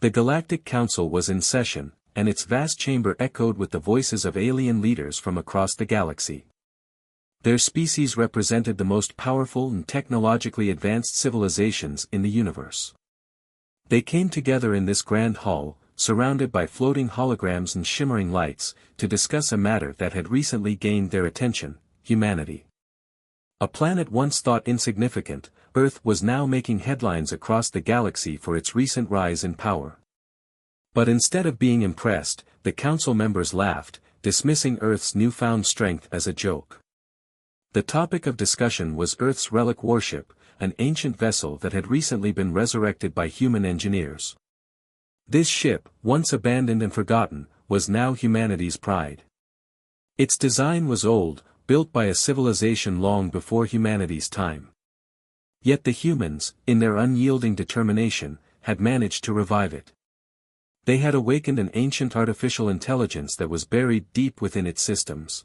The Galactic Council was in session, and its vast chamber echoed with the voices of alien leaders from across the galaxy. Their species represented the most powerful and technologically advanced civilizations in the universe. They came together in this grand hall, surrounded by floating holograms and shimmering lights, to discuss a matter that had recently gained their attention: humanity. A planet once thought insignificant, Earth was now making headlines across the galaxy for its recent rise in power. But instead of being impressed, the council members laughed, dismissing Earth's newfound strength as a joke. The topic of discussion was Earth's Relic Warship, an ancient vessel that had recently been resurrected by human engineers. This ship, once abandoned and forgotten, was now humanity's pride. Its design was old, built by a civilization long before humanity's time. Yet the humans, in their unyielding determination, had managed to revive it. They had awakened an ancient artificial intelligence that was buried deep within its systems.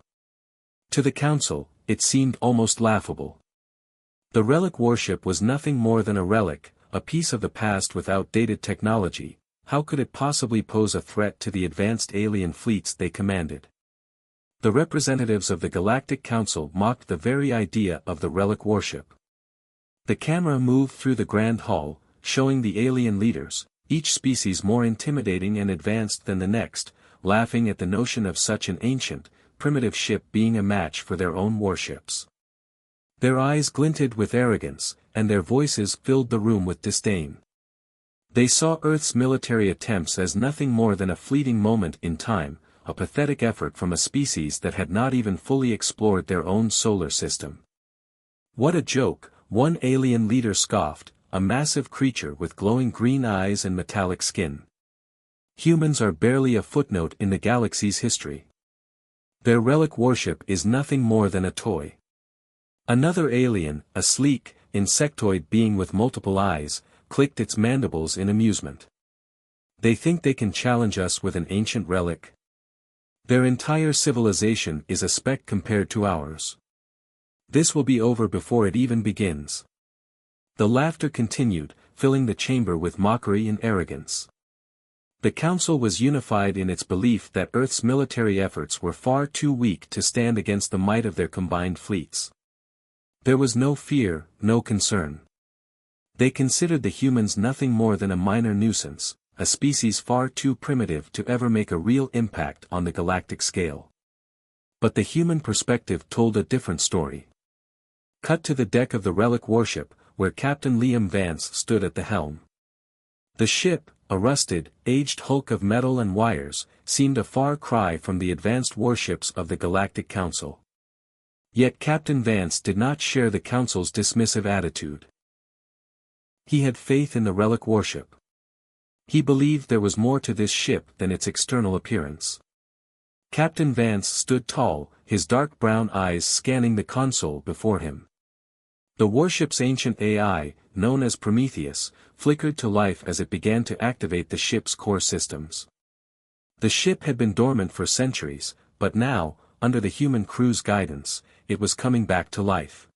To the council, it seemed almost laughable. The Relic Warship was nothing more than a relic, a piece of the past with outdated technology. How could it possibly pose a threat to the advanced alien fleets they commanded? The representatives of the Galactic Council mocked the very idea of the Relic Warship. The camera moved through the Grand Hall, showing the alien leaders, each species more intimidating and advanced than the next, laughing at the notion of such an ancient, primitive ship being a match for their own warships. Their eyes glinted with arrogance, and their voices filled the room with disdain. They saw Earth's military attempts as nothing more than a fleeting moment in time, a pathetic effort from a species that had not even fully explored their own solar system. "What a joke," one alien leader scoffed, a massive creature with glowing green eyes and metallic skin. "Humans are barely a footnote in the galaxy's history. Their relic warship is nothing more than a toy." Another alien, a sleek, insectoid being with multiple eyes, clicked its mandibles in amusement. "They think they can challenge us with an ancient relic? Their entire civilization is a speck compared to ours. This will be over before it even begins." The laughter continued, filling the chamber with mockery and arrogance. The council was unified in its belief that Earth's military efforts were far too weak to stand against the might of their combined fleets. There was no fear, no concern. They considered the humans nothing more than a minor nuisance, a species far too primitive to ever make a real impact on the galactic scale. But the human perspective told a different story. Cut to the deck of the Relic Warship, where Captain Liam Vance stood at the helm. The ship, a rusted, aged hulk of metal and wires, seemed a far cry from the advanced warships of the Galactic Council. Yet Captain Vance did not share the Council's dismissive attitude. He had faith in the Relic Warship. He believed there was more to this ship than its external appearance. Captain Vance stood tall, his dark brown eyes scanning the console before him. The warship's ancient AI, known as Prometheus, flickered to life as it began to activate the ship's core systems. The ship had been dormant for centuries, but now, under the human crew's guidance, it was coming back to life.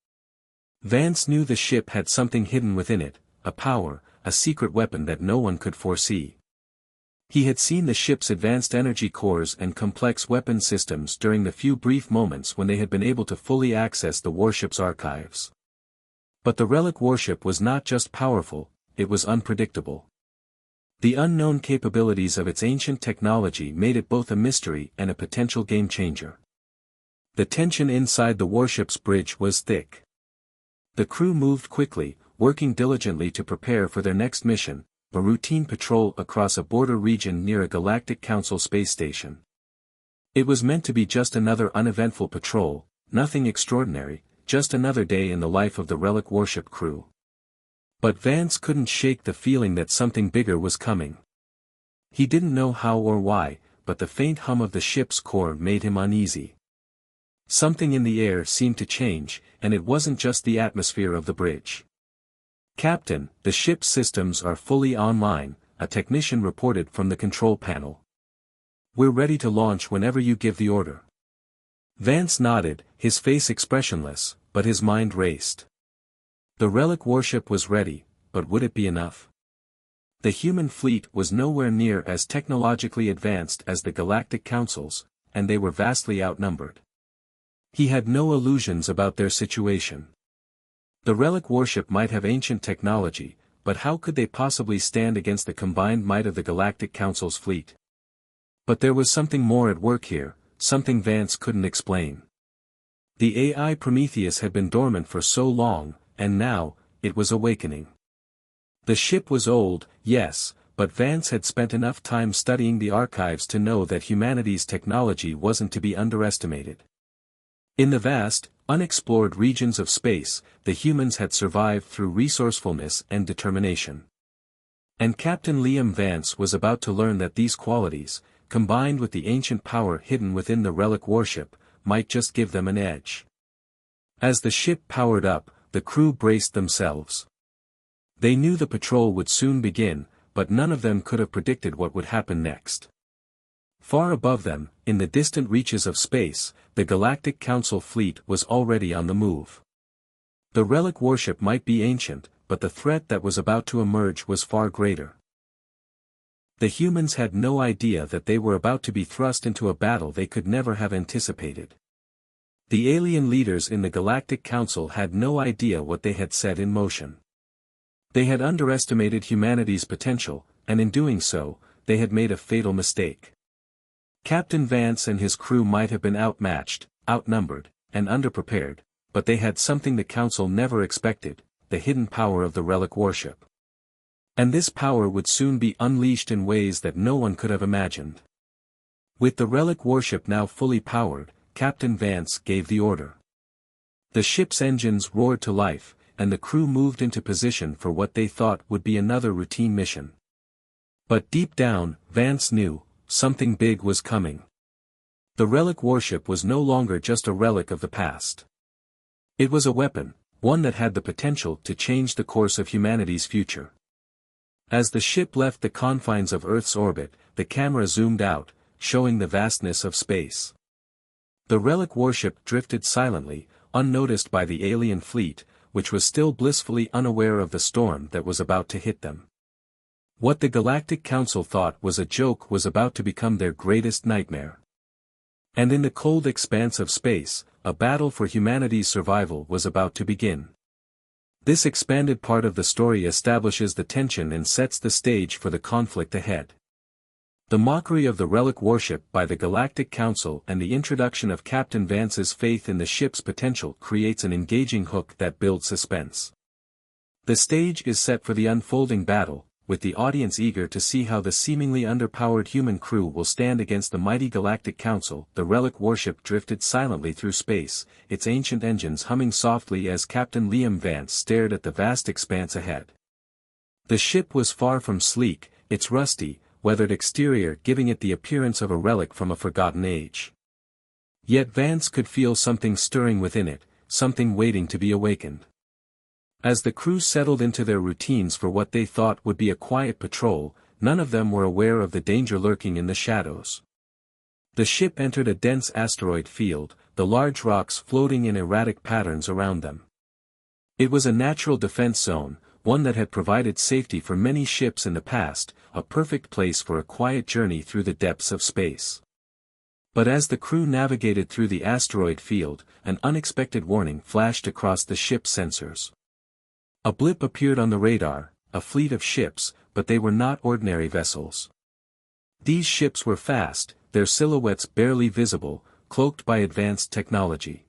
Vance knew the ship had something hidden within it, a power, a secret weapon that no one could foresee. He had seen the ship's advanced energy cores and complex weapon systems during the few brief moments when they had been able to fully access the warship's archives. But the Relic Warship was not just powerful, it was unpredictable. The unknown capabilities of its ancient technology made it both a mystery and a potential game-changer. The tension inside the warship's bridge was thick. The crew moved quickly, working diligently to prepare for their next mission, a routine patrol across a border region near a Galactic Council space station. It was meant to be just another uneventful patrol, nothing extraordinary, just another day in the life of the Relic Warship crew. But Vance couldn't shake the feeling that something bigger was coming. He didn't know how or why, but the faint hum of the ship's core made him uneasy. Something in the air seemed to change, and it wasn't just the atmosphere of the bridge. "Captain, the ship's systems are fully online," a technician reported from the control panel. "We're ready to launch whenever you give the order." Vance nodded, his face expressionless, but his mind raced. The Relic Warship was ready, but would it be enough? The human fleet was nowhere near as technologically advanced as the Galactic Council's, and they were vastly outnumbered. He had no illusions about their situation. The Relic Warship might have ancient technology, but how could they possibly stand against the combined might of the Galactic Council's fleet? But there was something more at work here, something Vance couldn't explain. The AI Prometheus had been dormant for so long, and now, it was awakening. The ship was old, yes, but Vance had spent enough time studying the archives to know that humanity's technology wasn't to be underestimated. In the vast, unexplored regions of space, the humans had survived through resourcefulness and determination. And Captain Liam Vance was about to learn that these qualities, combined with the ancient power hidden within the Relic Warship, might just give them an edge. As the ship powered up, the crew braced themselves. They knew the patrol would soon begin, but none of them could have predicted what would happen next. Far above them, in the distant reaches of space, the Galactic Council fleet was already on the move. The Relic Warship might be ancient, but the threat that was about to emerge was far greater. The humans had no idea that they were about to be thrust into a battle they could never have anticipated. The alien leaders in the Galactic Council had no idea what they had set in motion. They had underestimated humanity's potential, and in doing so, they had made a fatal mistake. Captain Vance and his crew might have been outmatched, outnumbered, and underprepared, but they had something the Council never expected, the hidden power of the Relic Warship. And this power would soon be unleashed in ways that no one could have imagined. With the Relic Warship now fully powered, Captain Vance gave the order. The ship's engines roared to life, and the crew moved into position for what they thought would be another routine mission. But deep down, Vance knew, something big was coming. The Relic Warship was no longer just a relic of the past. It was a weapon, one that had the potential to change the course of humanity's future. As the ship left the confines of Earth's orbit, the camera zoomed out, showing the vastness of space. The Relic Warship drifted silently, unnoticed by the alien fleet, which was still blissfully unaware of the storm that was about to hit them. What the Galactic Council thought was a joke was about to become their greatest nightmare. And in the cold expanse of space, a battle for humanity's survival was about to begin. This expanded part of the story establishes the tension and sets the stage for the conflict ahead. The mockery of the Relic Warship by the Galactic Council and the introduction of Captain Vance's faith in the ship's potential creates an engaging hook that builds suspense. The stage is set for the unfolding battle, with the audience eager to see how the seemingly underpowered human crew will stand against the mighty Galactic Council. The Relic Warship drifted silently through space, its ancient engines humming softly as Captain Liam Vance stared at the vast expanse ahead. The ship was far from sleek, its rusty, weathered exterior giving it the appearance of a relic from a forgotten age. Yet Vance could feel something stirring within it, something waiting to be awakened. As the crew settled into their routines for what they thought would be a quiet patrol, none of them were aware of the danger lurking in the shadows. The ship entered a dense asteroid field, the large rocks floating in erratic patterns around them. It was a natural defense zone, one that had provided safety for many ships in the past, a perfect place for a quiet journey through the depths of space. But as the crew navigated through the asteroid field, an unexpected warning flashed across the ship's sensors. A blip appeared on the radar, a fleet of ships, but they were not ordinary vessels. These ships were fast, their silhouettes barely visible, cloaked by advanced technology.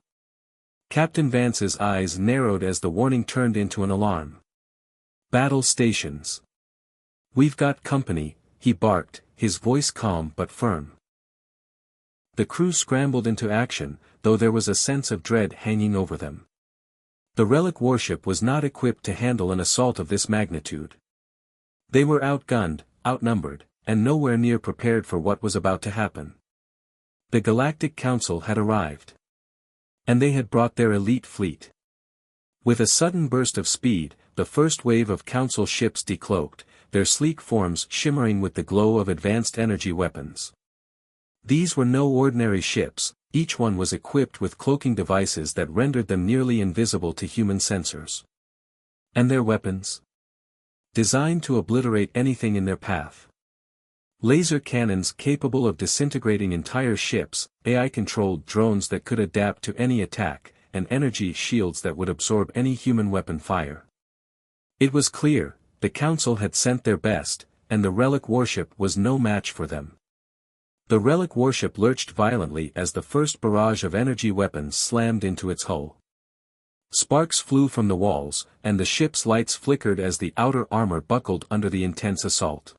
Captain Vance's eyes narrowed as the warning turned into an alarm. Battle stations. "We've got company," he barked, his voice calm but firm. The crew scrambled into action, though there was a sense of dread hanging over them. The Relic Warship was not equipped to handle an assault of this magnitude. They were outgunned, outnumbered, and nowhere near prepared for what was about to happen. The Galactic Council had arrived. And they had brought their elite fleet. With a sudden burst of speed, the first wave of Council ships decloaked, their sleek forms shimmering with the glow of advanced energy weapons. These were no ordinary ships, each one was equipped with cloaking devices that rendered them nearly invisible to human sensors. And their weapons? designed to obliterate anything in their path. Laser cannons capable of disintegrating entire ships, AI-controlled drones that could adapt to any attack, and energy shields that would absorb any human weapon fire. It was clear, the Council had sent their best, and the Relic Warship was no match for them. The Relic Warship lurched violently as the first barrage of energy weapons slammed into its hull. Sparks flew from the walls, and the ship's lights flickered as the outer armor buckled under the intense assault.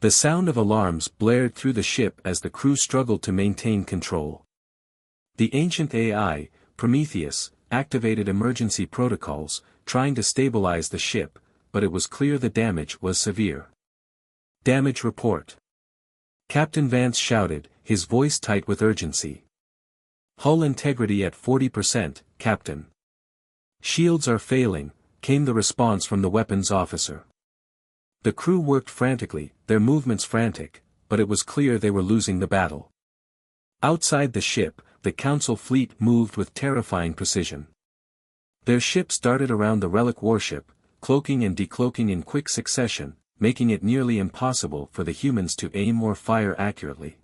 The sound of alarms blared through the ship as the crew struggled to maintain control. The ancient AI, Prometheus, activated emergency protocols, trying to stabilize the ship, but it was clear the damage was severe. Damage report. Captain Vance shouted, his voice tight with urgency. Hull integrity at 40%, Captain. Shields are failing, came the response from the weapons officer. The crew worked frantically, their movements frantic, but it was clear they were losing the battle. Outside the ship, the Council fleet moved with terrifying precision. Their ships darted around the Relic Warship, cloaking and decloaking in quick succession, making it nearly impossible for the humans to aim or fire accurately.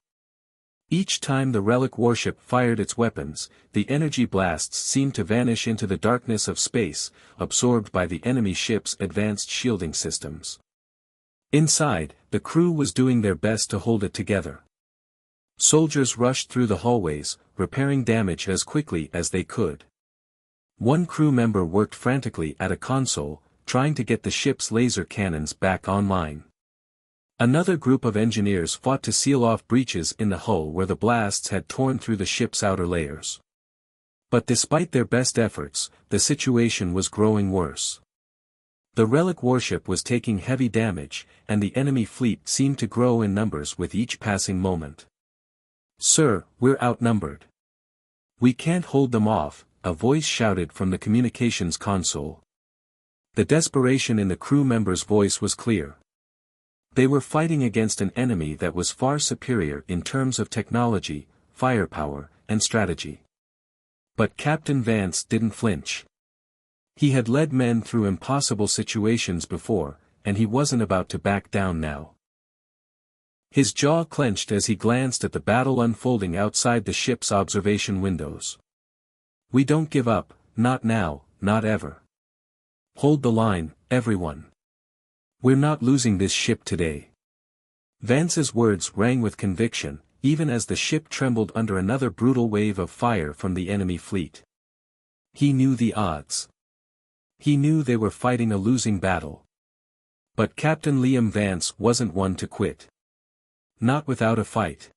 Each time the Relic Warship fired its weapons, the energy blasts seemed to vanish into the darkness of space, absorbed by the enemy ship's advanced shielding systems. Inside, the crew was doing their best to hold it together. Soldiers rushed through the hallways, repairing damage as quickly as they could. One crew member worked frantically at a console, trying to get the ship's laser cannons back online. Another group of engineers fought to seal off breaches in the hull where the blasts had torn through the ship's outer layers. But despite their best efforts, the situation was growing worse. The Relic Warship was taking heavy damage, and the enemy fleet seemed to grow in numbers with each passing moment. "Sir, we're outnumbered. We can't hold them off," a voice shouted from the communications console. The desperation in the crew member's voice was clear. They were fighting against an enemy that was far superior in terms of technology, firepower, and strategy. But Captain Vance didn't flinch. He had led men through impossible situations before, and he wasn't about to back down now. His jaw clenched as he glanced at the battle unfolding outside the ship's observation windows. "We don't give up, not now, not ever. Hold the line, everyone. We're not losing this ship today." Vance's words rang with conviction, even as the ship trembled under another brutal wave of fire from the enemy fleet. He knew the odds. He knew they were fighting a losing battle. But Captain Liam Vance wasn't one to quit. Not without a fight.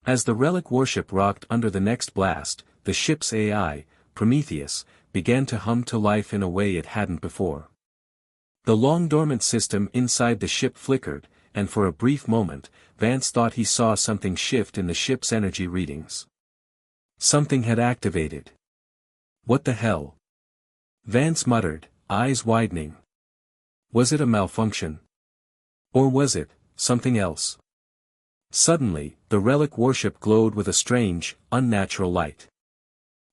As the Relic Warship rocked under the next blast, the ship's AI, Prometheus, began to hum to life in a way it hadn't before. The long-dormant system inside the ship flickered, and for a brief moment, Vance thought he saw something shift in the ship's energy readings. Something had activated. "What the hell?" Vance muttered, eyes widening. Was it a malfunction? Or was it something else? Suddenly, the Relic Warship glowed with a strange, unnatural light.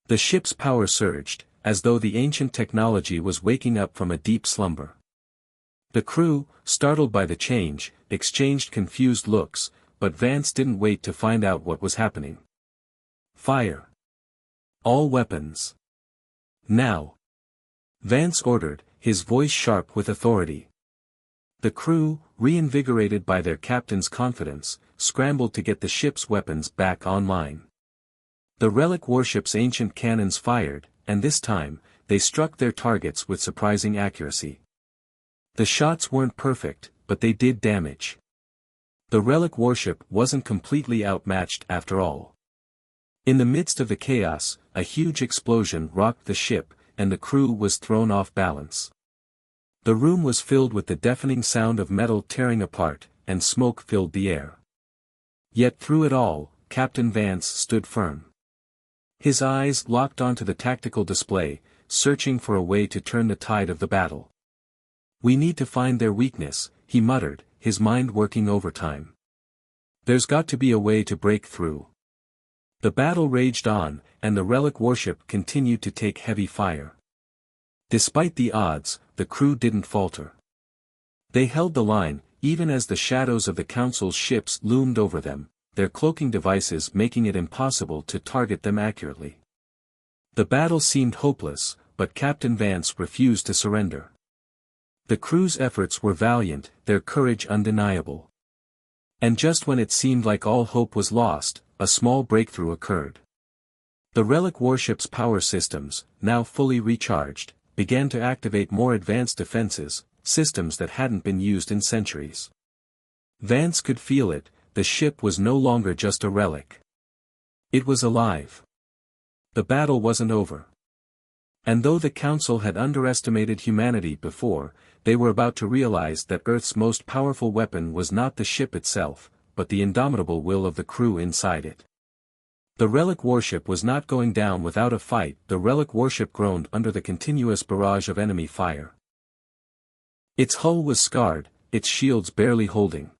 The ship's power surged, as though the ancient technology was waking up from a deep slumber. The crew, startled by the change, exchanged confused looks, but Vance didn't wait to find out what was happening. "Fire! All weapons! Now!" Vance ordered, his voice sharp with authority. The crew, reinvigorated by their captain's confidence, scrambled to get the ship's weapons back online. The Relic Warship's ancient cannons fired, and this time, they struck their targets with surprising accuracy. The shots weren't perfect, but they did damage. The Relic Warship wasn't completely outmatched after all. In the midst of the chaos, a huge explosion rocked the ship, and the crew was thrown off balance. The room was filled with the deafening sound of metal tearing apart, and smoke filled the air. Yet through it all, Captain Vance stood firm. His eyes locked onto the tactical display, searching for a way to turn the tide of the battle. "We need to find their weakness," he muttered, his mind working overtime. "There's got to be a way to break through." The battle raged on, and the Relic Warship continued to take heavy fire. Despite the odds, the crew didn't falter. They held the line, even as the shadows of the Council's ships loomed over them, their cloaking devices making it impossible to target them accurately. The battle seemed hopeless, but Captain Vance refused to surrender. The crew's efforts were valiant, their courage undeniable. And just when it seemed like all hope was lost, a small breakthrough occurred. The Relic Warship's power systems, now fully recharged, began to activate more advanced defenses, systems that hadn't been used in centuries. Vance could feel it, the ship was no longer just a relic. It was alive. The battle wasn't over. And though the Council had underestimated humanity before, they were about to realize that Earth's most powerful weapon was not the ship itself, but the indomitable will of the crew inside it. The Relic Warship was not going down without a fight. The Relic Warship groaned under the continuous barrage of enemy fire. Its hull was scarred, its shields barely holding.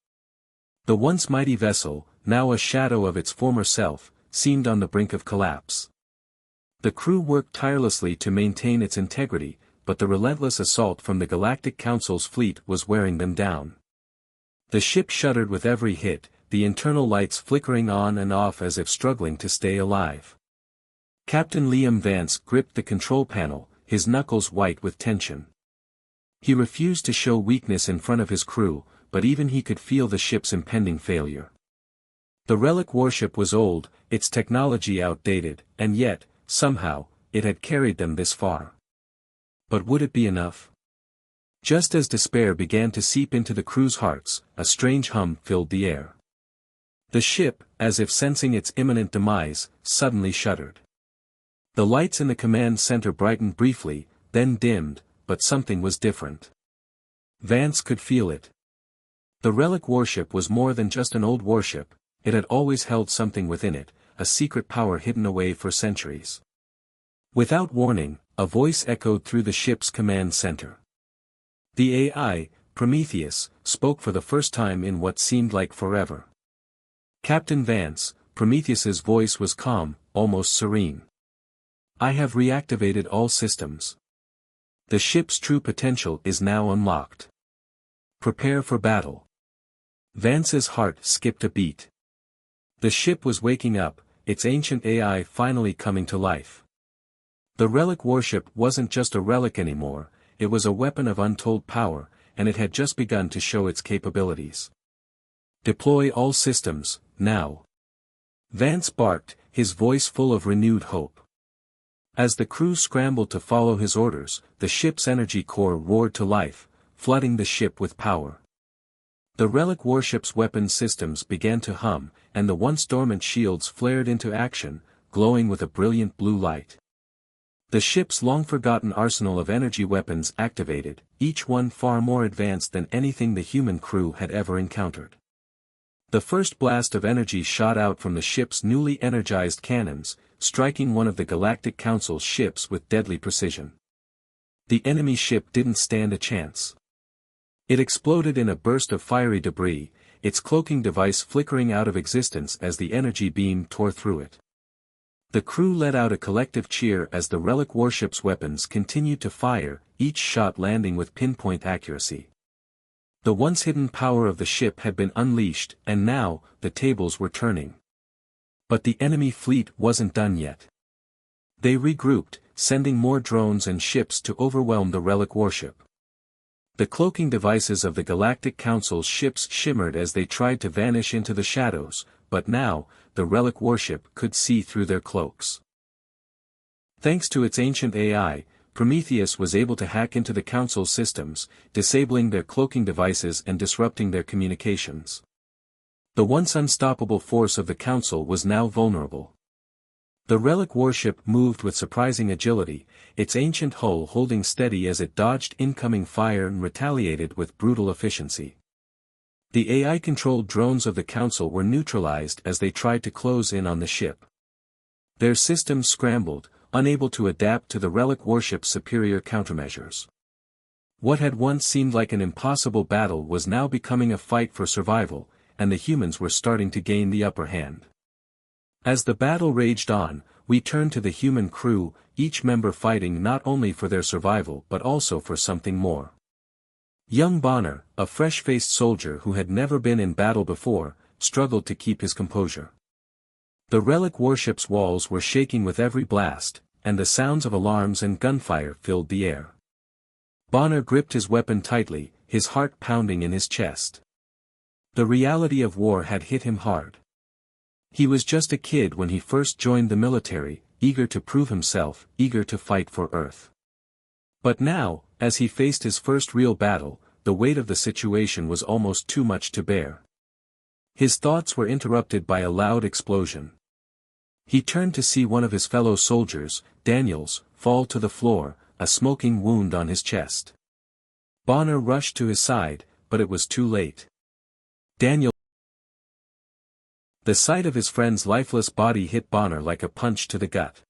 The once mighty vessel, now a shadow of its former self, seemed on the brink of collapse. The crew worked tirelessly to maintain its integrity, but the relentless assault from the Galactic Council's fleet was wearing them down. The ship shuddered with every hit, the internal lights flickering on and off as if struggling to stay alive. Captain Liam Vance gripped the control panel, his knuckles white with tension. He refused to show weakness in front of his crew, but even he could feel the ship's impending failure. The Relic Warship was old, its technology outdated, and yet, somehow, it had carried them this far. But would it be enough? Just as despair began to seep into the crew's hearts, a strange hum filled the air. The ship, as if sensing its imminent demise, suddenly shuddered. The lights in the command center brightened briefly, then dimmed, but something was different. Vance could feel it. The Relic Warship was more than just an old warship, it had always held something within it, a secret power hidden away for centuries. Without warning, a voice echoed through the ship's command center. The AI, Prometheus, spoke for the first time in what seemed like forever. Captain Vance, Prometheus's voice was calm, almost serene. I have reactivated all systems. The ship's true potential is now unlocked. Prepare for battle. Vance's heart skipped a beat. The ship was waking up, its ancient AI finally coming to life. The Relic Warship wasn't just a relic anymore, it was a weapon of untold power, and it had just begun to show its capabilities. Deploy all systems, now. Vance barked, his voice full of renewed hope. As the crew scrambled to follow his orders, the ship's energy core roared to life, flooding the ship with power. The Relic Warship's weapon systems began to hum, and the once dormant shields flared into action, glowing with a brilliant blue light. The ship's long-forgotten arsenal of energy weapons activated, each one far more advanced than anything the human crew had ever encountered. The first blast of energy shot out from the ship's newly energized cannons, striking one of the Galactic Council's ships with deadly precision. The enemy ship didn't stand a chance. It exploded in a burst of fiery debris, its cloaking device flickering out of existence as the energy beam tore through it. The crew let out a collective cheer as the Relic Warship's weapons continued to fire, each shot landing with pinpoint accuracy. The once hidden power of the ship had been unleashed, and now, the tables were turning. But the enemy fleet wasn't done yet. They regrouped, sending more drones and ships to overwhelm the Relic Warship. The cloaking devices of the Galactic Council's ships shimmered as they tried to vanish into the shadows, but now, the Relic Warship could see through their cloaks. Thanks to its ancient AI, Prometheus was able to hack into the Council's systems, disabling their cloaking devices and disrupting their communications. The once unstoppable force of the Council was now vulnerable. The Relic Warship moved with surprising agility, its ancient hull holding steady as it dodged incoming fire and retaliated with brutal efficiency. The AI-controlled drones of the Council were neutralized as they tried to close in on the ship. Their systems scrambled, unable to adapt to the Relic Warship's superior countermeasures. What had once seemed like an impossible battle was now becoming a fight for survival, and the humans were starting to gain the upper hand. As the battle raged on, we turned to the human crew, each member fighting not only for their survival but also for something more. Young Bonner, a fresh-faced soldier who had never been in battle before, struggled to keep his composure. The Relic Warship's walls were shaking with every blast, and the sounds of alarms and gunfire filled the air. Bonner gripped his weapon tightly, his heart pounding in his chest. The reality of war had hit him hard. He was just a kid when he first joined the military, eager to prove himself, eager to fight for Earth. But now, as he faced his first real battle, the weight of the situation was almost too much to bear. His thoughts were interrupted by a loud explosion. He turned to see one of his fellow soldiers, Daniels, fall to the floor, a smoking wound on his chest. Bonner rushed to his side, but it was too late. The sight of his friend's lifeless body hit Bonner like a punch to the gut.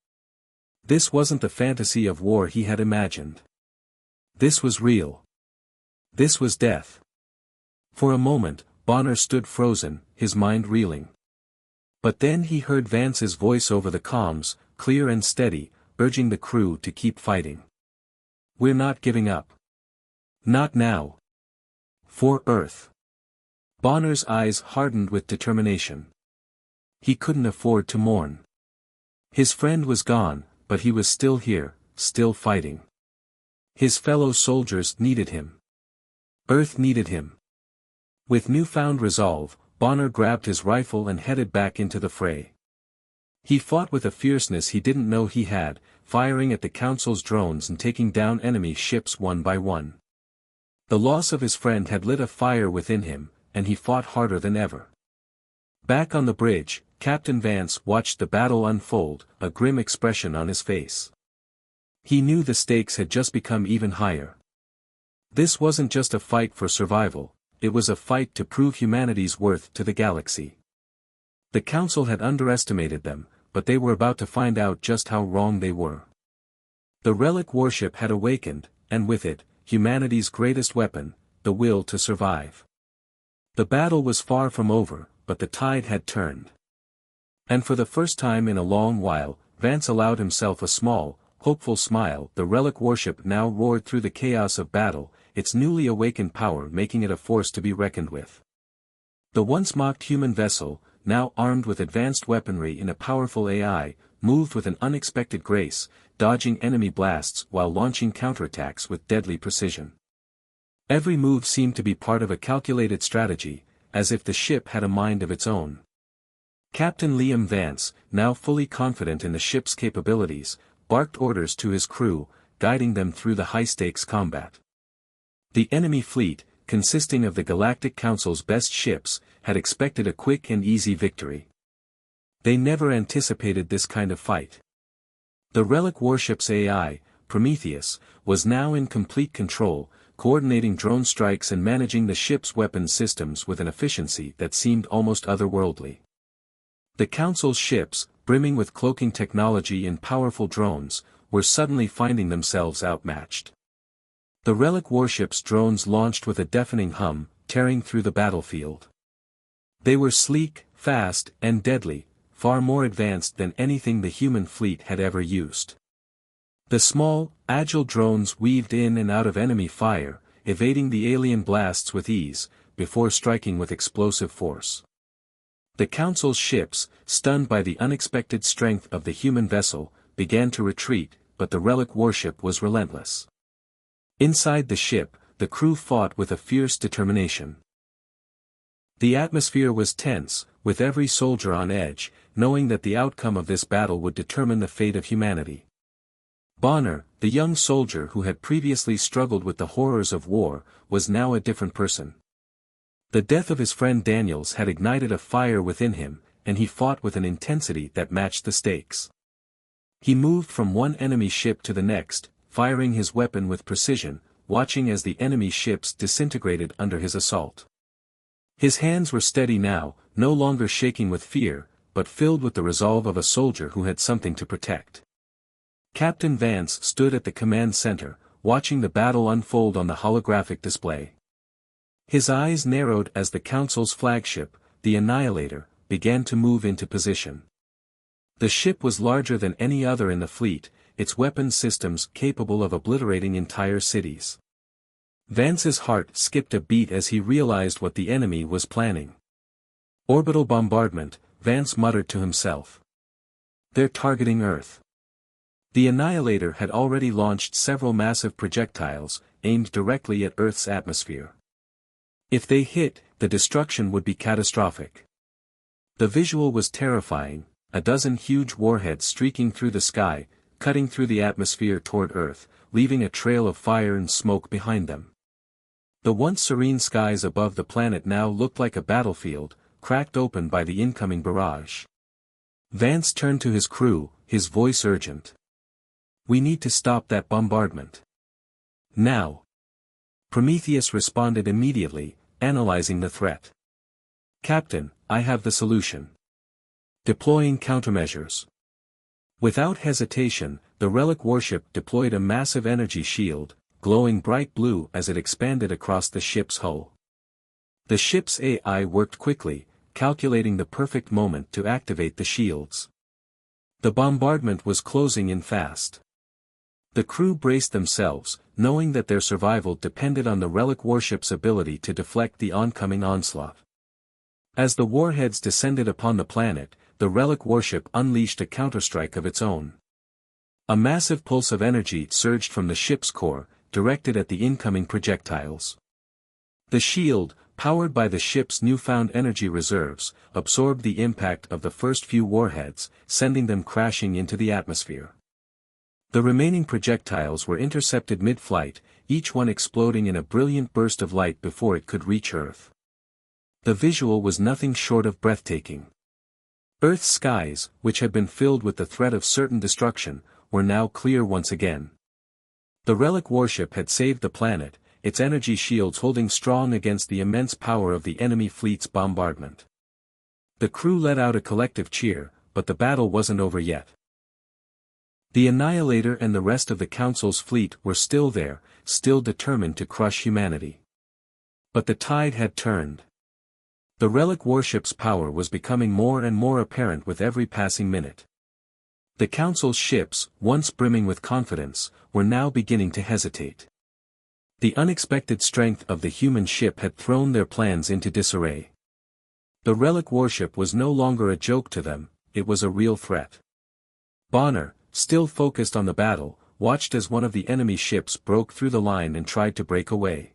This wasn't the fantasy of war he had imagined. This was real. This was death. For a moment, Bonner stood frozen, his mind reeling. But then he heard Vance's voice over the comms, clear and steady, urging the crew to keep fighting. "We're not giving up. Not now. For Earth." Bonner's eyes hardened with determination. He couldn't afford to mourn. His friend was gone, but he was still here, still fighting. His fellow soldiers needed him. Earth needed him. With newfound resolve, Bonner grabbed his rifle and headed back into the fray. He fought with a fierceness he didn't know he had, firing at the Council's drones and taking down enemy ships one by one. The loss of his friend had lit a fire within him, and he fought harder than ever. Back on the bridge, Captain Vance watched the battle unfold, a grim expression on his face. He knew the stakes had just become even higher. This wasn't just a fight for survival, it was a fight to prove humanity's worth to the galaxy. The Council had underestimated them, but they were about to find out just how wrong they were. The Relic Warship had awakened, and with it, humanity's greatest weapon, the will to survive. The battle was far from over, but the tide had turned. And for the first time in a long while, Vance allowed himself a small, hopeful smile. The Relic Warship now roared through the chaos of battle, its newly awakened power making it a force to be reckoned with. The once mocked human vessel, now armed with advanced weaponry and a powerful AI, moved with an unexpected grace, dodging enemy blasts while launching counterattacks with deadly precision. Every move seemed to be part of a calculated strategy, as if the ship had a mind of its own. Captain Liam Vance, now fully confident in the ship's capabilities, barked orders to his crew, guiding them through the high-stakes combat. The enemy fleet, consisting of the Galactic Council's best ships, had expected a quick and easy victory. They never anticipated this kind of fight. The Relic Warship's AI, Prometheus, was now in complete control, coordinating drone strikes and managing the ship's weapons systems with an efficiency that seemed almost otherworldly. The Council's ships, brimming with cloaking technology and powerful drones, were suddenly finding themselves outmatched. The Relic Warship's drones launched with a deafening hum, tearing through the battlefield. They were sleek, fast, and deadly, far more advanced than anything the human fleet had ever used. The small, agile drones weaved in and out of enemy fire, evading the alien blasts with ease, before striking with explosive force. The Council's ships, stunned by the unexpected strength of the human vessel, began to retreat, but the Relic Warship was relentless. Inside the ship, the crew fought with a fierce determination. The atmosphere was tense, with every soldier on edge, knowing that the outcome of this battle would determine the fate of humanity. Bonner, the young soldier who had previously struggled with the horrors of war, was now a different person. The death of his friend Daniels had ignited a fire within him, and he fought with an intensity that matched the stakes. He moved from one enemy ship to the next, firing his weapon with precision, watching as the enemy ships disintegrated under his assault. His hands were steady now, no longer shaking with fear, but filled with the resolve of a soldier who had something to protect. Captain Vance stood at the command center, watching the battle unfold on the holographic display. His eyes narrowed as the Council's flagship, the Annihilator, began to move into position. The ship was larger than any other in the fleet, its weapons systems capable of obliterating entire cities. Vance's heart skipped a beat as he realized what the enemy was planning. Orbital bombardment, Vance muttered to himself. They're targeting Earth. The Annihilator had already launched several massive projectiles, aimed directly at Earth's atmosphere. If they hit, the destruction would be catastrophic. The visual was terrifying, a dozen huge warheads streaking through the sky, cutting through the atmosphere toward Earth, leaving a trail of fire and smoke behind them. The once serene skies above the planet now looked like a battlefield, cracked open by the incoming barrage. Vance turned to his crew, his voice urgent. We need to stop that bombardment. Now. Prometheus responded immediately, analyzing the threat. Captain, I have the solution. Deploying countermeasures. Without hesitation, the Relic Warship deployed a massive energy shield, glowing bright blue as it expanded across the ship's hull. The ship's AI worked quickly, calculating the perfect moment to activate the shields. The bombardment was closing in fast. The crew braced themselves, knowing that their survival depended on the Relic Warship's ability to deflect the oncoming onslaught. As the warheads descended upon the planet, the Relic Warship unleashed a counterstrike of its own. A massive pulse of energy surged from the ship's core, directed at the incoming projectiles. The shield, powered by the ship's newfound energy reserves, absorbed the impact of the first few warheads, sending them crashing into the atmosphere. The remaining projectiles were intercepted mid-flight, each one exploding in a brilliant burst of light before it could reach Earth. The visual was nothing short of breathtaking. Earth's skies, which had been filled with the threat of certain destruction, were now clear once again. The Relic Warship had saved the planet, its energy shields holding strong against the immense power of the enemy fleet's bombardment. The crew let out a collective cheer, but the battle wasn't over yet. The Annihilator and the rest of the Council's fleet were still there, still determined to crush humanity. But the tide had turned. The Relic Warship's power was becoming more and more apparent with every passing minute. The Council's ships, once brimming with confidence, were now beginning to hesitate. The unexpected strength of the human ship had thrown their plans into disarray. The Relic Warship was no longer a joke to them, it was a real threat. Bonner, still focused on the battle, watched as one of the enemy ships broke through the line and tried to break away.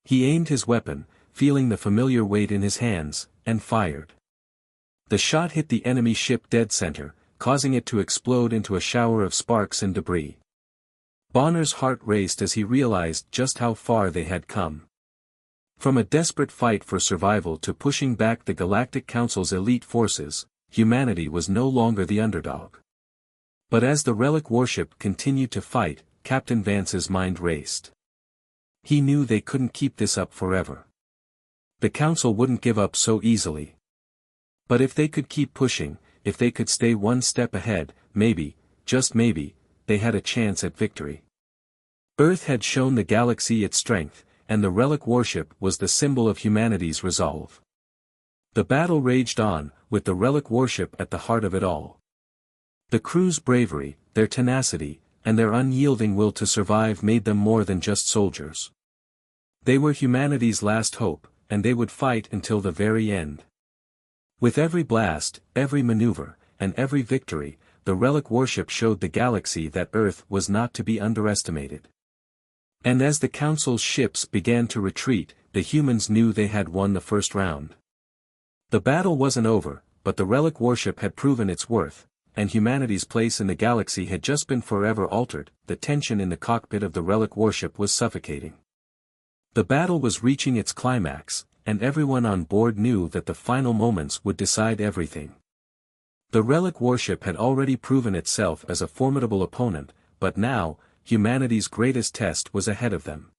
He aimed his weapon, feeling the familiar weight in his hands, and fired. The shot hit the enemy ship dead center, causing it to explode into a shower of sparks and debris. Bonner's heart raced as he realized just how far they had come. From a desperate fight for survival to pushing back the Galactic Council's elite forces, humanity was no longer the underdog. But as the Relic Warship continued to fight, Captain Vance's mind raced. He knew they couldn't keep this up forever. The Council wouldn't give up so easily. But if they could keep pushing, if they could stay one step ahead, maybe, just maybe, they had a chance at victory. Earth had shown the galaxy its strength, and the Relic Warship was the symbol of humanity's resolve. The battle raged on, with the Relic Warship at the heart of it all. The crew's bravery, their tenacity, and their unyielding will to survive made them more than just soldiers. They were humanity's last hope, and they would fight until the very end. With every blast, every maneuver, and every victory, the Relic Warship showed the galaxy that Earth was not to be underestimated. And as the Council's ships began to retreat, the humans knew they had won the first round. The battle wasn't over, but the Relic Warship had proven its worth, and humanity's place in the galaxy had just been forever altered. The tension in the cockpit of the Relic Warship was suffocating. The battle was reaching its climax, and everyone on board knew that the final moments would decide everything. The Relic Warship had already proven itself as a formidable opponent, but now, humanity's greatest test was ahead of them.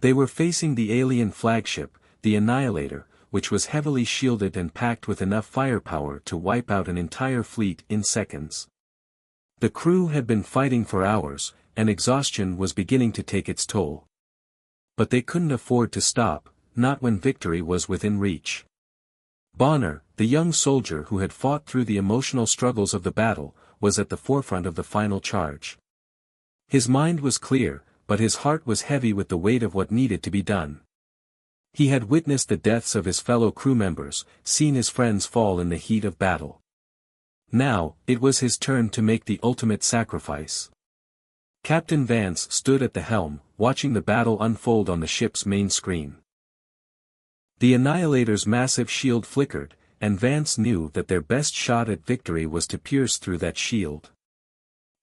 They were facing the alien flagship, the Annihilator, which was heavily shielded and packed with enough firepower to wipe out an entire fleet in seconds. The crew had been fighting for hours, and exhaustion was beginning to take its toll. But they couldn't afford to stop, not when victory was within reach. Bonner, the young soldier who had fought through the emotional struggles of the battle, was at the forefront of the final charge. His mind was clear, but his heart was heavy with the weight of what needed to be done. He had witnessed the deaths of his fellow crew members, seen his friends fall in the heat of battle. Now, it was his turn to make the ultimate sacrifice. Captain Vance stood at the helm, watching the battle unfold on the ship's main screen. The Annihilator's massive shield flickered, and Vance knew that their best shot at victory was to pierce through that shield.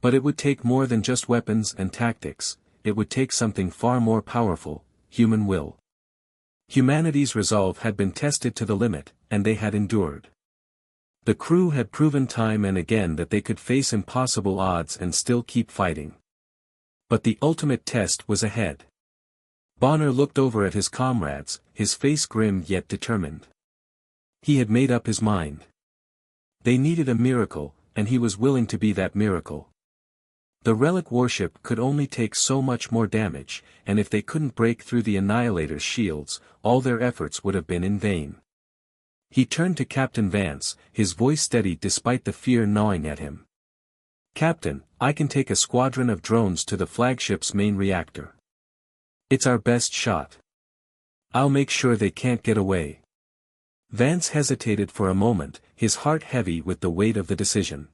But it would take more than just weapons and tactics, it would take something far more powerful, human will. Humanity's resolve had been tested to the limit, and they had endured. The crew had proven time and again that they could face impossible odds and still keep fighting. But the ultimate test was ahead. Bonner looked over at his comrades, his face grim yet determined. He had made up his mind. They needed a miracle, and he was willing to be that miracle. The Relic Warship could only take so much more damage, and if they couldn't break through the Annihilator's shields, all their efforts would have been in vain. He turned to Captain Vance, his voice steady despite the fear gnawing at him. "Captain, I can take a squadron of drones to the flagship's main reactor. It's our best shot. I'll make sure they can't get away." Vance hesitated for a moment, his heart heavy with the weight of the decision.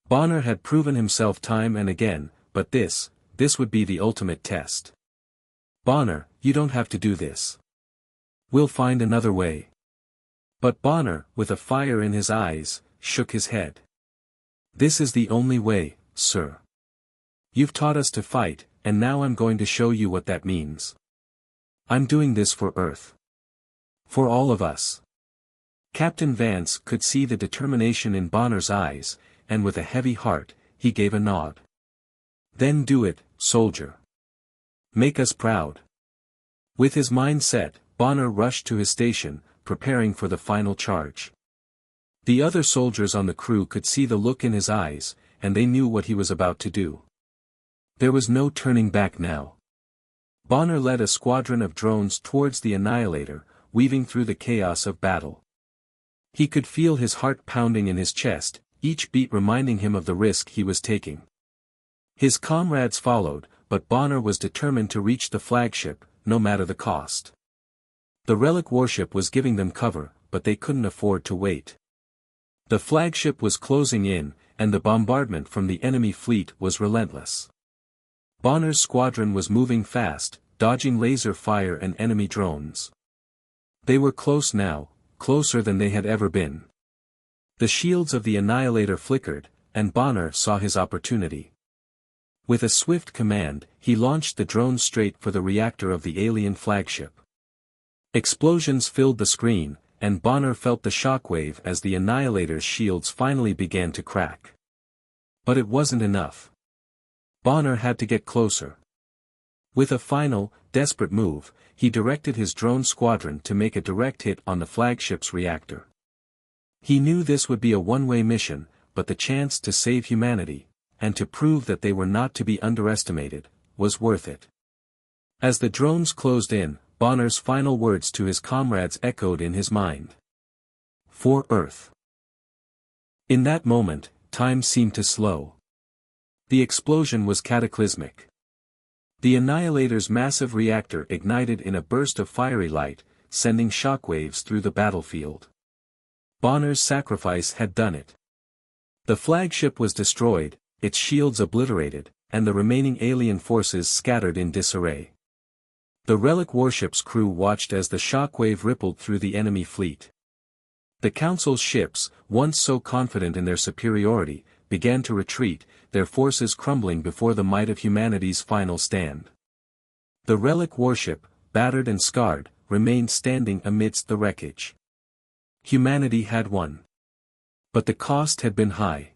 Bonner had proven himself time and again, but this would be the ultimate test. "Bonner, you don't have to do this. We'll find another way." But Bonner, with a fire in his eyes, shook his head. "This is the only way, sir. You've taught us to fight, and now I'm going to show you what that means. I'm doing this for Earth. For all of us." Captain Vance could see the determination in Bonner's eyes, and with a heavy heart, he gave a nod. "Then do it, soldier. Make us proud." With his mind set, Bonner rushed to his station, preparing for the final charge. The other soldiers on the crew could see the look in his eyes, and they knew what he was about to do. There was no turning back now. Bonner led a squadron of drones towards the Annihilator, weaving through the chaos of battle. He could feel his heart pounding in his chest, each beat reminding him of the risk he was taking. His comrades followed, but Bonner was determined to reach the flagship, no matter the cost. The Relic Warship was giving them cover, but they couldn't afford to wait. The flagship was closing in, and the bombardment from the enemy fleet was relentless. Bonner's squadron was moving fast, dodging laser fire and enemy drones. They were close now, closer than they had ever been. The shields of the Annihilator flickered, and Bonner saw his opportunity. With a swift command, he launched the drones straight for the reactor of the alien flagship. Explosions filled the screen, and Bonner felt the shockwave as the Annihilator's shields finally began to crack. But it wasn't enough. Bonner had to get closer. With a final, desperate move, he directed his drone squadron to make a direct hit on the flagship's reactor. He knew this would be a one-way mission, but the chance to save humanity, and to prove that they were not to be underestimated, was worth it. As the drones closed in, Bonner's final words to his comrades echoed in his mind. "For Earth." In that moment, time seemed to slow. The explosion was cataclysmic. The Annihilator's massive reactor ignited in a burst of fiery light, sending shockwaves through the battlefield. Bonner's sacrifice had done it. The flagship was destroyed, its shields obliterated, and the remaining alien forces scattered in disarray. The Relic Warship's crew watched as the shockwave rippled through the enemy fleet. The Council's ships, once so confident in their superiority, began to retreat, their forces crumbling before the might of humanity's final stand. The Relic Warship, battered and scarred, remained standing amidst the wreckage. Humanity had won. But the cost had been high.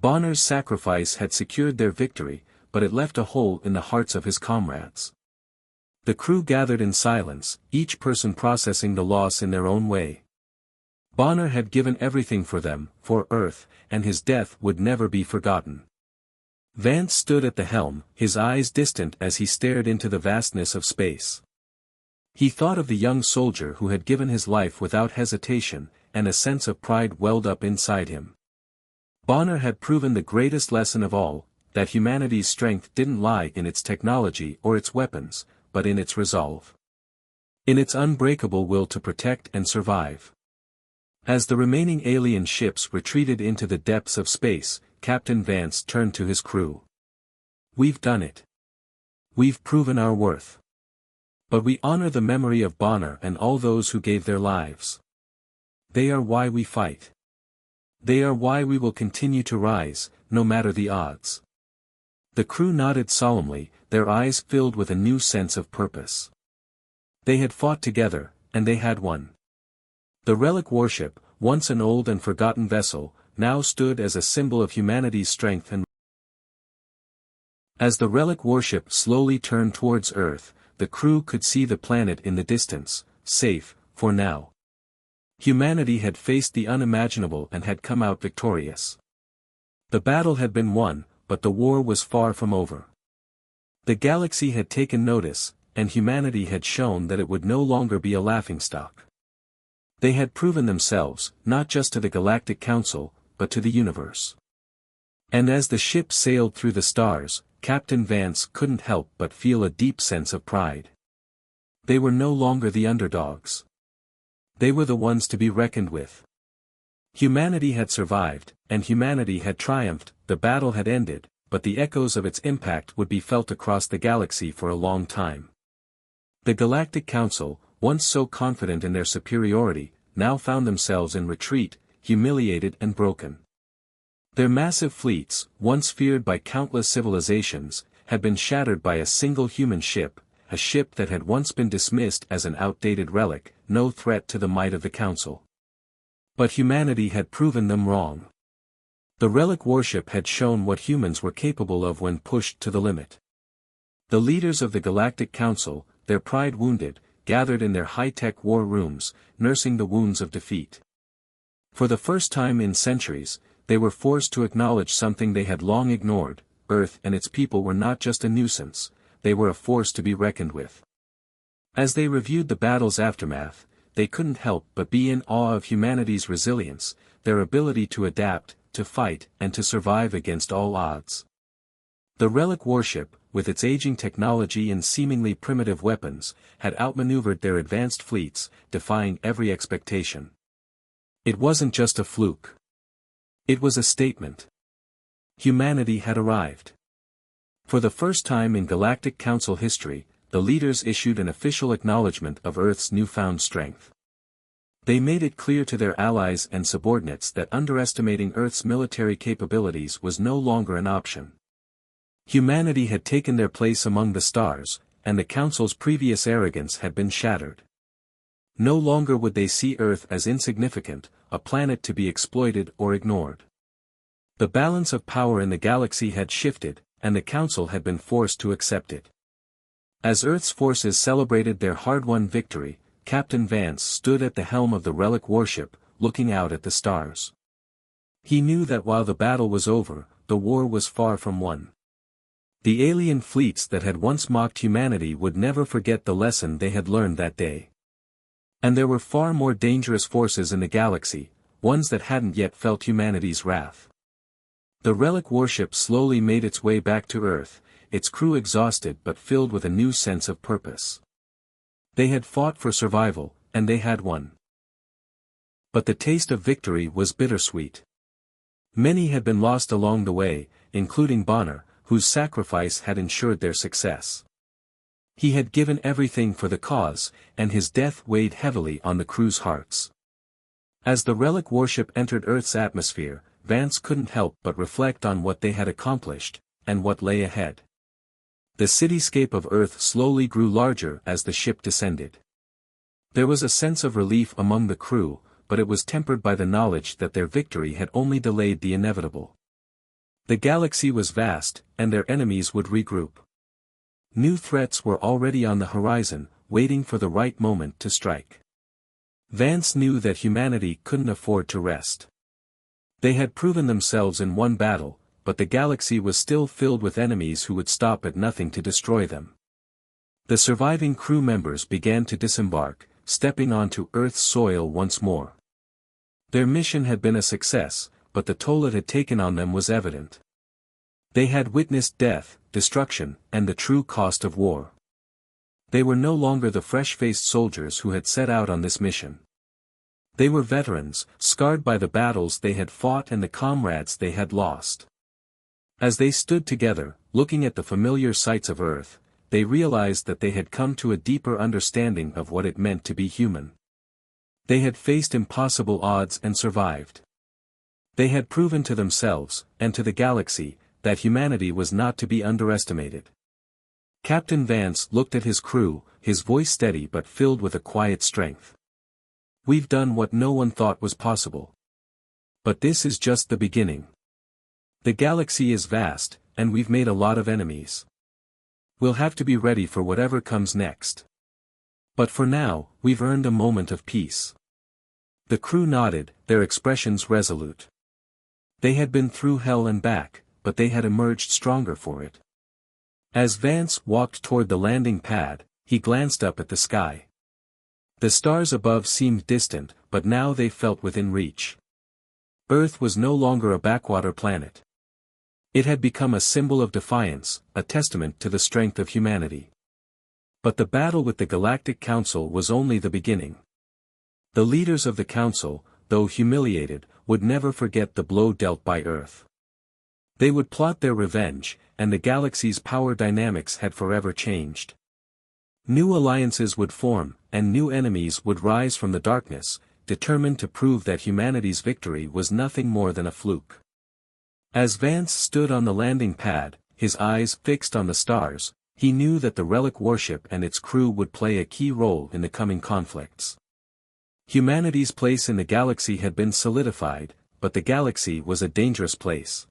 Bonner's sacrifice had secured their victory, but it left a hole in the hearts of his comrades. The crew gathered in silence, each person processing the loss in their own way. Bonner had given everything for them, for Earth, and his death would never be forgotten. Vance stood at the helm, his eyes distant as he stared into the vastness of space. He thought of the young soldier who had given his life without hesitation, and a sense of pride welled up inside him. Bonner had proven the greatest lesson of all: that humanity's strength didn't lie in its technology or its weapons, but in its resolve. In its unbreakable will to protect and survive. As the remaining alien ships retreated into the depths of space, Captain Vance turned to his crew. "We've done it. We've proven our worth. But we honor the memory of Bonner and all those who gave their lives. They are why we fight. They are why we will continue to rise, no matter the odds." The crew nodded solemnly, their eyes filled with a new sense of purpose. They had fought together, and they had won. The Relic Warship, once an old and forgotten vessel, now stood as a symbol of humanity's strength and. As the Relic Warship slowly turned towards Earth, the crew could see the planet in the distance, safe, for now. Humanity had faced the unimaginable and had come out victorious. The battle had been won, but the war was far from over. The galaxy had taken notice, and humanity had shown that it would no longer be a laughingstock. They had proven themselves, not just to the Galactic Council, but to the universe. And as the ship sailed through the stars, Captain Vance couldn't help but feel a deep sense of pride. They were no longer the underdogs. They were the ones to be reckoned with. Humanity had survived, and humanity had triumphed. The battle had ended, but the echoes of its impact would be felt across the galaxy for a long time. The Galactic Council, once so confident in their superiority, now found themselves in retreat, humiliated and broken. Their massive fleets, once feared by countless civilizations, had been shattered by a single human ship, a ship that had once been dismissed as an outdated relic, no threat to the might of the Council. But humanity had proven them wrong. The Relic Warship had shown what humans were capable of when pushed to the limit. The leaders of the Galactic Council, their pride wounded, gathered in their high-tech war rooms, nursing the wounds of defeat. For the first time in centuries, they were forced to acknowledge something they had long ignored: Earth and its people were not just a nuisance, they were a force to be reckoned with. As they reviewed the battle's aftermath, they couldn't help but be in awe of humanity's resilience, their ability to adapt, to fight, and to survive against all odds. The Relic Warship, with its aging technology and seemingly primitive weapons, had outmaneuvered their advanced fleets, defying every expectation. It wasn't just a fluke. It was a statement. Humanity had arrived. For the first time in Galactic Council history, the leaders issued an official acknowledgement of Earth's newfound strength. They made it clear to their allies and subordinates that underestimating Earth's military capabilities was no longer an option. Humanity had taken their place among the stars, and the Council's previous arrogance had been shattered. No longer would they see Earth as insignificant, a planet to be exploited or ignored. The balance of power in the galaxy had shifted, and the Council had been forced to accept it. As Earth's forces celebrated their hard-won victory, Captain Vance stood at the helm of the Relic Warship, looking out at the stars. He knew that while the battle was over, the war was far from won. The alien fleets that had once mocked humanity would never forget the lesson they had learned that day. And there were far more dangerous forces in the galaxy, ones that hadn't yet felt humanity's wrath. The Relic Warship slowly made its way back to Earth, its crew exhausted but filled with a new sense of purpose. They had fought for survival, and they had won. But the taste of victory was bittersweet. Many had been lost along the way, including Bonner, whose sacrifice had ensured their success. He had given everything for the cause, and his death weighed heavily on the crew's hearts. As the Relic Warship entered Earth's atmosphere, Vance couldn't help but reflect on what they had accomplished, and what lay ahead. The cityscape of Earth slowly grew larger as the ship descended. There was a sense of relief among the crew, but it was tempered by the knowledge that their victory had only delayed the inevitable. The galaxy was vast, and their enemies would regroup. New threats were already on the horizon, waiting for the right moment to strike. Vance knew that humanity couldn't afford to rest. They had proven themselves in one battle, but the galaxy was still filled with enemies who would stop at nothing to destroy them. The surviving crew members began to disembark, stepping onto Earth's soil once more. Their mission had been a success, but the toll it had taken on them was evident. They had witnessed death, destruction, and the true cost of war. They were no longer the fresh-faced soldiers who had set out on this mission. They were veterans, scarred by the battles they had fought and the comrades they had lost. As they stood together, looking at the familiar sights of Earth, they realized that they had come to a deeper understanding of what it meant to be human. They had faced impossible odds and survived. They had proven to themselves, and to the galaxy, that humanity was not to be underestimated. Captain Vance looked at his crew, his voice steady but filled with a quiet strength. "We've done what no one thought was possible. But this is just the beginning. The galaxy is vast, and we've made a lot of enemies. We'll have to be ready for whatever comes next. But for now, we've earned a moment of peace." The crew nodded, their expressions resolute. They had been through hell and back, but they had emerged stronger for it. As Vance walked toward the landing pad, he glanced up at the sky. The stars above seemed distant, but now they felt within reach. Earth was no longer a backwater planet. It had become a symbol of defiance, a testament to the strength of humanity. But the battle with the Galactic Council was only the beginning. The leaders of the Council, though humiliated, would never forget the blow dealt by Earth. They would plot their revenge, and the galaxy's power dynamics had forever changed. New alliances would form, and new enemies would rise from the darkness, determined to prove that humanity's victory was nothing more than a fluke. As Vance stood on the landing pad, his eyes fixed on the stars, he knew that the Relic Warship and its crew would play a key role in the coming conflicts. Humanity's place in the galaxy had been solidified, but the galaxy was a dangerous place.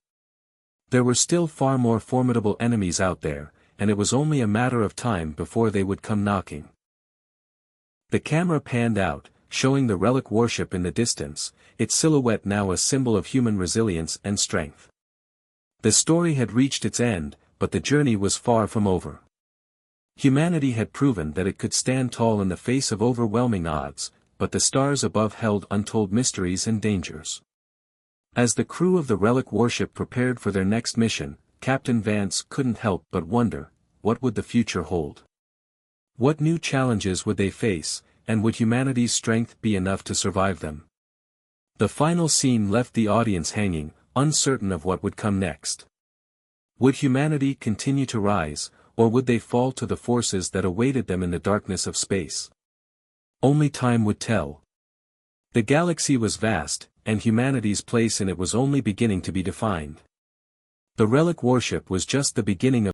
There were still far more formidable enemies out there, and it was only a matter of time before they would come knocking. The camera panned out, showing the Relic Warship in the distance, its silhouette now a symbol of human resilience and strength. The story had reached its end, but the journey was far from over. Humanity had proven that it could stand tall in the face of overwhelming odds, but the stars above held untold mysteries and dangers. As the crew of the Relic Warship prepared for their next mission, Captain Vance couldn't help but wonder, what would the future hold? What new challenges would they face, and would humanity's strength be enough to survive them? The final scene left the audience hanging, uncertain of what would come next. Would humanity continue to rise, or would they fall to the forces that awaited them in the darkness of space? Only time would tell. The galaxy was vast, and humanity's place in it was only beginning to be defined. The Relic Warship was just the beginning of